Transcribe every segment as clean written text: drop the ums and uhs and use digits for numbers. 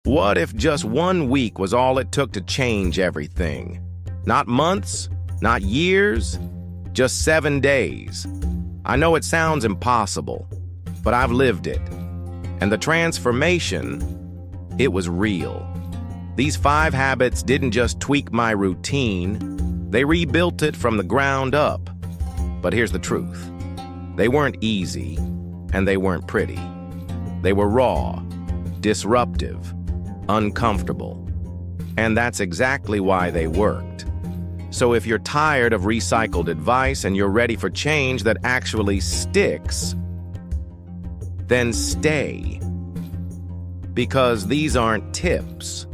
What if just 1 week was all it took to change everything? Not months, not years, just 7 days. I know it sounds impossible, but I've lived it. And the transformation, it was real. These 5 habits didn't just tweak my routine, they rebuilt it from the ground up. But here's the truth. They weren't easy, and they weren't pretty. They were raw, disruptive, uncomfortable. And that's exactly why they worked. So if you're tired of recycled advice and you're ready for change that actually sticks, then stay. Because these aren't tips.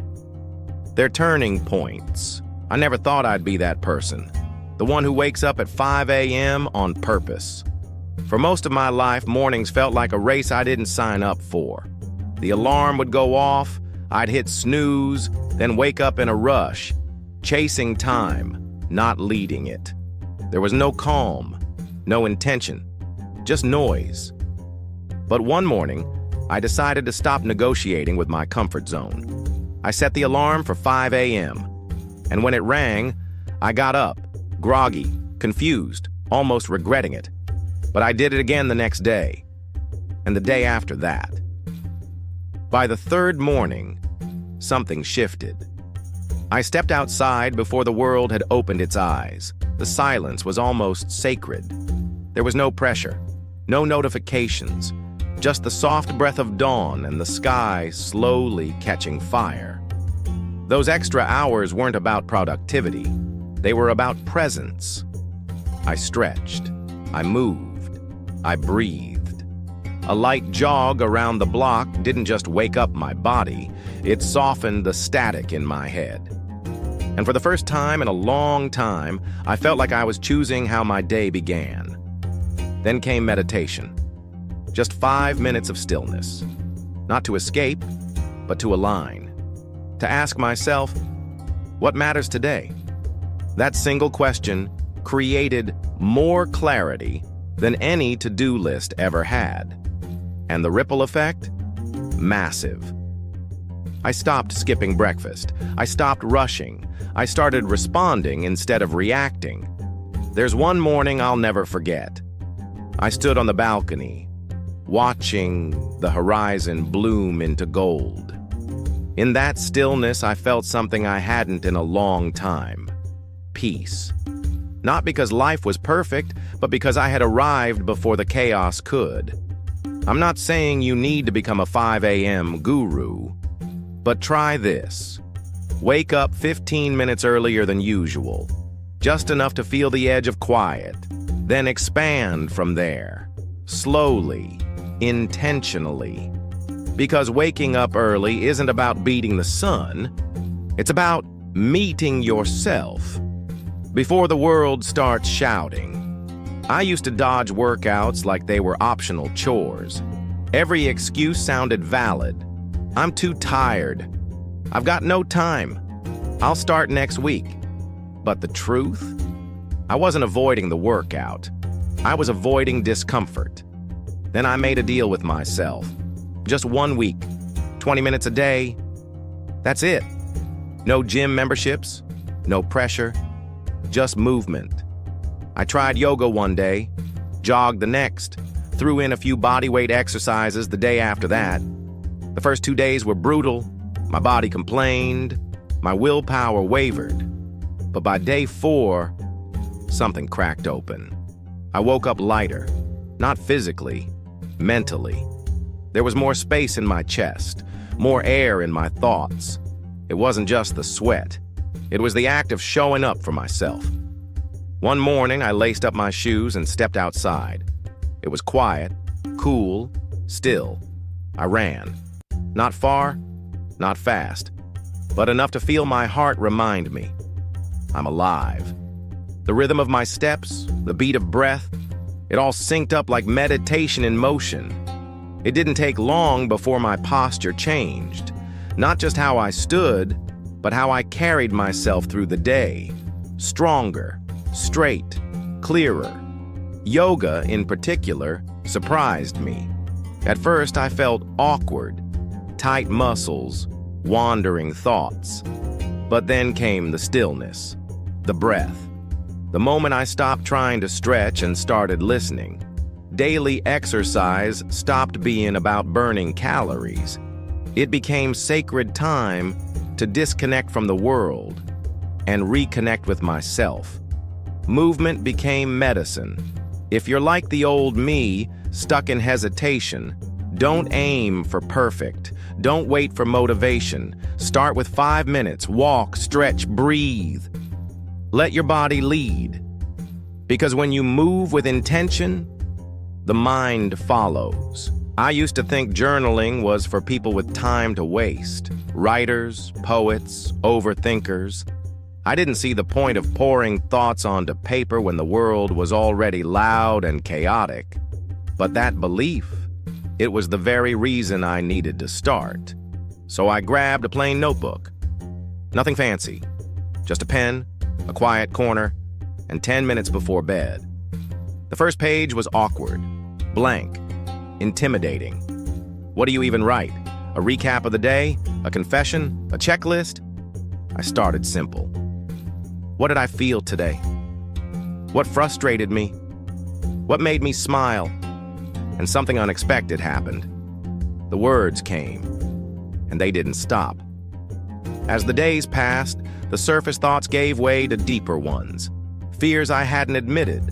They're turning points. I never thought I'd be that person. The one who wakes up at 5 a.m. on purpose. For most of my life, mornings felt like a race I didn't sign up for. The alarm would go off, I'd hit snooze, then wake up in a rush, chasing time, not leading it. There was no calm, no intention, just noise. But one morning, I decided to stop negotiating with my comfort zone. I set the alarm for 5 a.m., and when it rang, I got up, groggy, confused, almost regretting it. But I did it again the next day, and the day after that. By the third morning, something shifted. I stepped outside before the world had opened its eyes. The silence was almost sacred. There was no pressure, no notifications, just the soft breath of dawn and the sky slowly catching fire. Those extra hours weren't about productivity. They were about presence. I stretched. I moved. I breathed. A light jog around the block didn't just wake up my body, it softened the static in my head. And for the first time in a long time, I felt like I was choosing how my day began. Then came meditation. Just 5 minutes of stillness. Not to escape, but to align. To ask myself, what matters today? That single question created more clarity than any to-do list ever had. And the ripple effect? Massive. I stopped skipping breakfast. I stopped rushing. I started responding instead of reacting. There's one morning I'll never forget. I stood on the balcony, watching the horizon bloom into gold. In that stillness, I felt something I hadn't in a long time. Peace. Not because life was perfect, but because I had arrived before the chaos could. I'm not saying you need to become a 5 a.m. guru, but try this. Wake up 15 minutes earlier than usual, just enough to feel the edge of quiet, then expand from there, slowly, intentionally. Because waking up early isn't about beating the sun, it's about meeting yourself before the world starts shouting. I used to dodge workouts like they were optional chores. Every excuse sounded valid. I'm too tired. I've got no time. I'll start next week. But the truth? I wasn't avoiding the workout. I was avoiding discomfort. Then I made a deal with myself. Just 1 week, 20 minutes a day. That's it. No gym memberships, no pressure, just movement. I tried yoga one day, jogged the next, threw in a few bodyweight exercises the day after that. The first 2 days were brutal. My body complained. My willpower wavered. But by day 4, something cracked open. I woke up lighter, not physically, mentally. There was more space in my chest, more air in my thoughts. It wasn't just the sweat. It was the act of showing up for myself. One morning, I laced up my shoes and stepped outside. It was quiet, cool, still. I ran. Not far, not fast, but enough to feel my heart remind me I'm alive. The rhythm of my steps, the beat of breath, it all synced up like meditation in motion. It didn't take long before my posture changed. Not just how I stood, but how I carried myself through the day. Stronger, straight, clearer. Yoga, in particular, surprised me. At first, I felt awkward. Tight muscles, wandering thoughts. But then came the stillness, the breath. The moment I stopped trying to stretch and started listening. Daily exercise stopped being about burning calories. It became sacred time to disconnect from the world and reconnect with myself. Movement became medicine. If you're like the old me, stuck in hesitation, don't aim for perfect. Don't wait for motivation. Start with 5 minutes. Walk, stretch, breathe. Let your body lead. Because when you move with intention, the mind follows. I used to think journaling was for people with time to waste. Writers, poets, overthinkers. I didn't see the point of pouring thoughts onto paper when the world was already loud and chaotic. But that belief, it was the very reason I needed to start. So I grabbed a plain notebook. Nothing fancy. Just a pen, a quiet corner, and 10 minutes before bed. The first page was awkward, blank, intimidating. What do you even write? A recap of the day? A confession? A checklist? I started simple. What did I feel today? What frustrated me? What made me smile? And something unexpected happened. The words came, and they didn't stop. As the days passed, the surface thoughts gave way to deeper ones. Fears I hadn't admitted,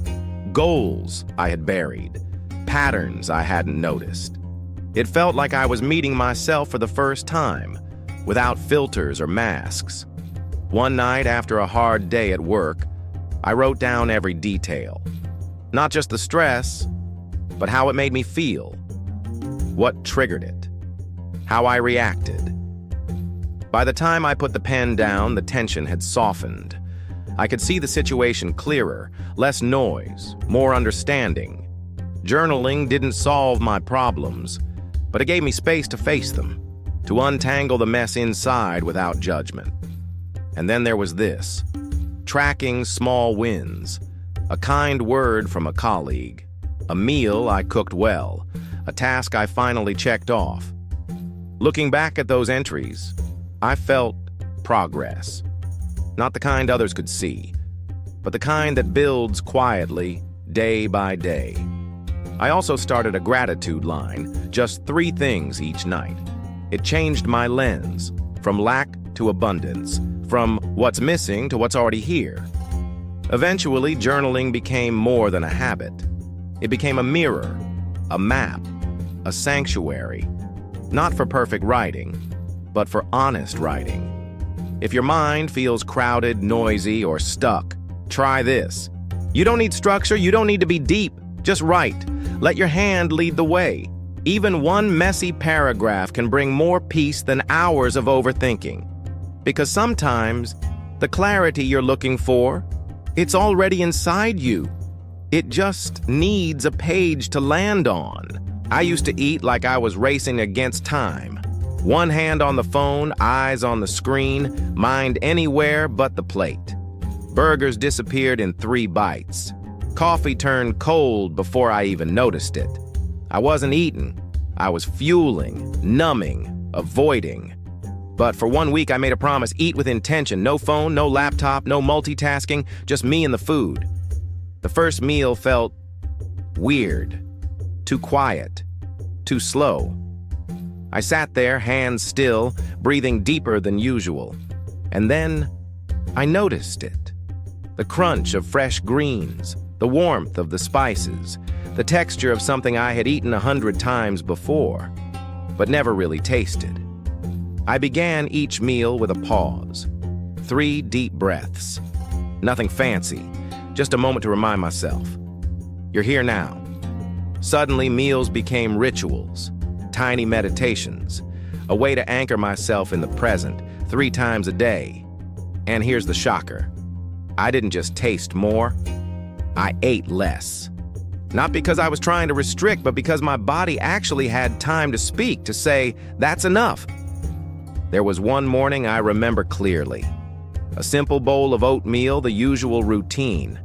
goals I had buried, patterns I hadn't noticed. It felt like I was meeting myself for the first time, without filters or masks. One night after a hard day at work, I wrote down every detail. Not just the stress, but how it made me feel. What triggered it. How I reacted. By the time I put the pen down, the tension had softened. I could see the situation clearer, less noise, more understanding. Journaling didn't solve my problems, but it gave me space to face them, to untangle the mess inside without judgment. And then there was this, tracking small wins, a kind word from a colleague, a meal I cooked well, a task I finally checked off. Looking back at those entries, I felt progress. Not the kind others could see, but the kind that builds quietly, day by day. I also started a gratitude line, just 3 things each night. It changed my lens, from lack to abundance, from what's missing to what's already here. Eventually, journaling became more than a habit. It became a mirror, a map, a sanctuary, not for perfect writing, but for honest writing. If your mind feels crowded, noisy, or stuck, try this. You don't need structure, you don't need to be deep. Just write. Let your hand lead the way. Even one messy paragraph can bring more peace than hours of overthinking. Because sometimes, the clarity you're looking for, it's already inside you. It just needs a page to land on. I used to eat like I was racing against time. One hand on the phone, eyes on the screen, mind anywhere but the plate. Burgers disappeared in 3 bites. Coffee turned cold before I even noticed it. I wasn't eating. I was fueling, numbing, avoiding. But for 1 week, I made a promise, eat with intention. No phone, no laptop, no multitasking, just me and the food. The first meal felt weird, too quiet, too slow. I sat there, hands still, breathing deeper than usual. And then I noticed it. The crunch of fresh greens, the warmth of the spices, the texture of something I had eaten 100 times before, but never really tasted. I began each meal with a pause, 3 deep breaths. Nothing fancy, just a moment to remind myself. You're here now. Suddenly, meals became rituals, tiny meditations, a way to anchor myself in the present 3 times a day. And here's the shocker. I didn't just taste more, I ate less. Not because I was trying to restrict, but because my body actually had time to speak, to say, that's enough. There was one morning I remember clearly. A simple bowl of oatmeal, the usual routine.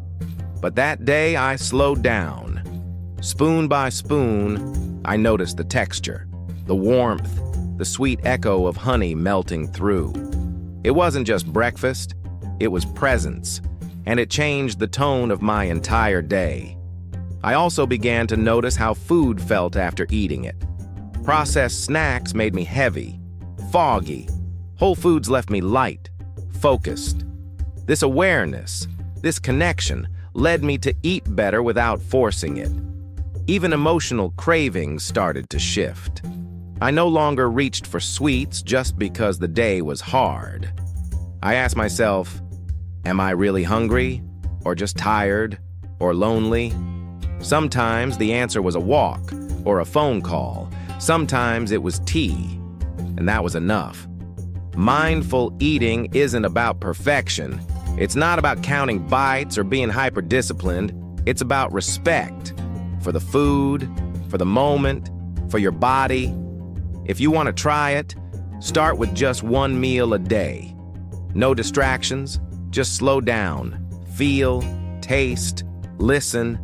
But that day I slowed down. Spoon by spoon, I noticed the texture, the warmth, the sweet echo of honey melting through. It wasn't just breakfast, it was presence, and it changed the tone of my entire day. I also began to notice how food felt after eating it. Processed snacks made me heavy, foggy. Whole foods left me light, focused. This awareness, this connection, led me to eat better without forcing it. Even emotional cravings started to shift. I no longer reached for sweets just because the day was hard. I asked myself, am I really hungry, or just tired, or lonely? Sometimes the answer was a walk or a phone call. Sometimes it was tea, and that was enough. Mindful eating isn't about perfection. It's not about counting bites or being hyper-disciplined. It's about respect for the food, for the moment, for your body. If you want to try it, start with just one meal a day. No distractions, just slow down, feel, taste, listen.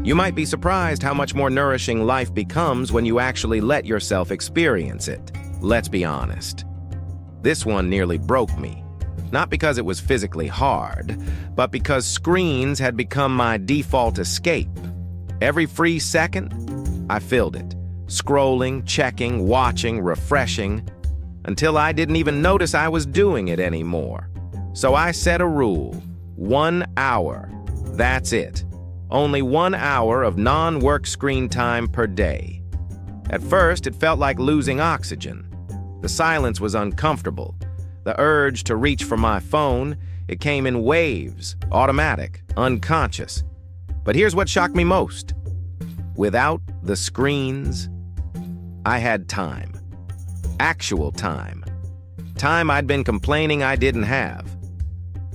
You might be surprised how much more nourishing life becomes when you actually let yourself experience it. Let's be honest. This one nearly broke me. Not because it was physically hard, but because screens had become my default escape. Every free second, I filled it. Scrolling, checking, watching, refreshing, until I didn't even notice I was doing it anymore. So I set a rule: 1 hour. That's it. Only 1 hour of non-work screen time per day. At first, it felt like losing oxygen. The silence was uncomfortable. The urge to reach for my phone, it came in waves, automatic, unconscious. But here's what shocked me most. Without the screens, I had time. Actual time. Time I'd been complaining I didn't have.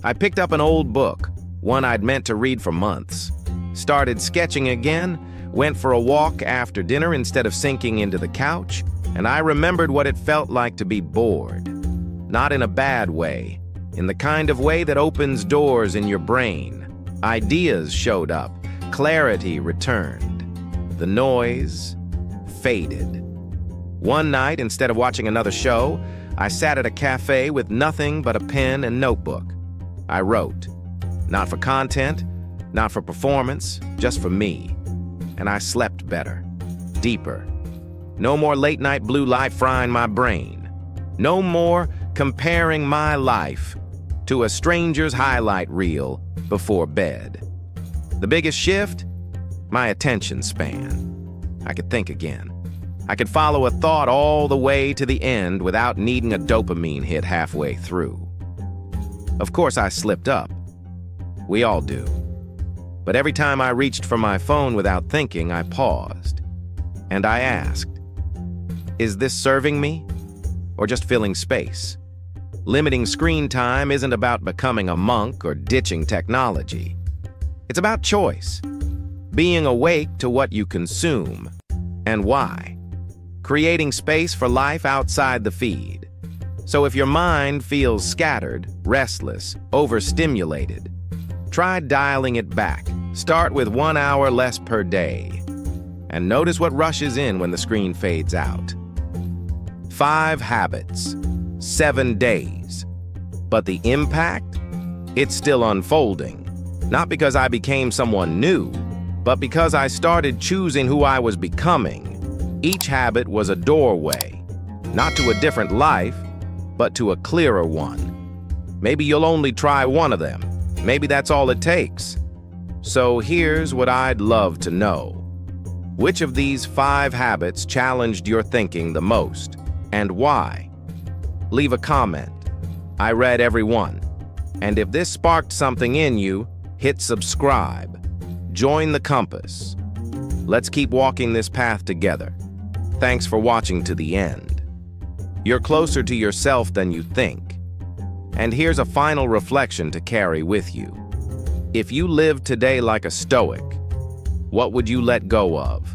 I picked up an old book, one I'd meant to read for months. Started sketching again, went for a walk after dinner instead of sinking into the couch, and I remembered what it felt like to be bored. Not in a bad way, in the kind of way that opens doors in your brain. Ideas showed up, clarity returned. The noise faded. One night, instead of watching another show, I sat at a cafe with nothing but a pen and notebook. I wrote. Not for content, not for performance, just for me. And I slept better, deeper. No more late-night blue light frying my brain. No more comparing my life to a stranger's highlight reel before bed. The biggest shift? My attention span. I could think again. I could follow a thought all the way to the end without needing a dopamine hit halfway through. Of course, I slipped up. We all do. But every time I reached for my phone without thinking, I paused. And I asked, is this serving me? Or just filling space? Limiting screen time isn't about becoming a monk or ditching technology. It's about choice. Being awake to what you consume and why. Creating space for life outside the feed. So if your mind feels scattered, restless, overstimulated, try dialing it back. Start with 1 hour less per day. And notice what rushes in when the screen fades out. 5 habits, 7 days. But the impact? It's still unfolding. Not because I became someone new, but because I started choosing who I was becoming. Each habit was a doorway, not to a different life, but to a clearer one. Maybe you'll only try one of them. Maybe that's all it takes. So here's what I'd love to know. Which of these 5 habits challenged your thinking the most, and why? Leave a comment. I read every one. And if this sparked something in you, hit subscribe. Join the compass. Let's keep walking this path together. Thanks for watching to the end. You're closer to yourself than you think. And here's a final reflection to carry with you. If you lived today like a Stoic, what would you let go of?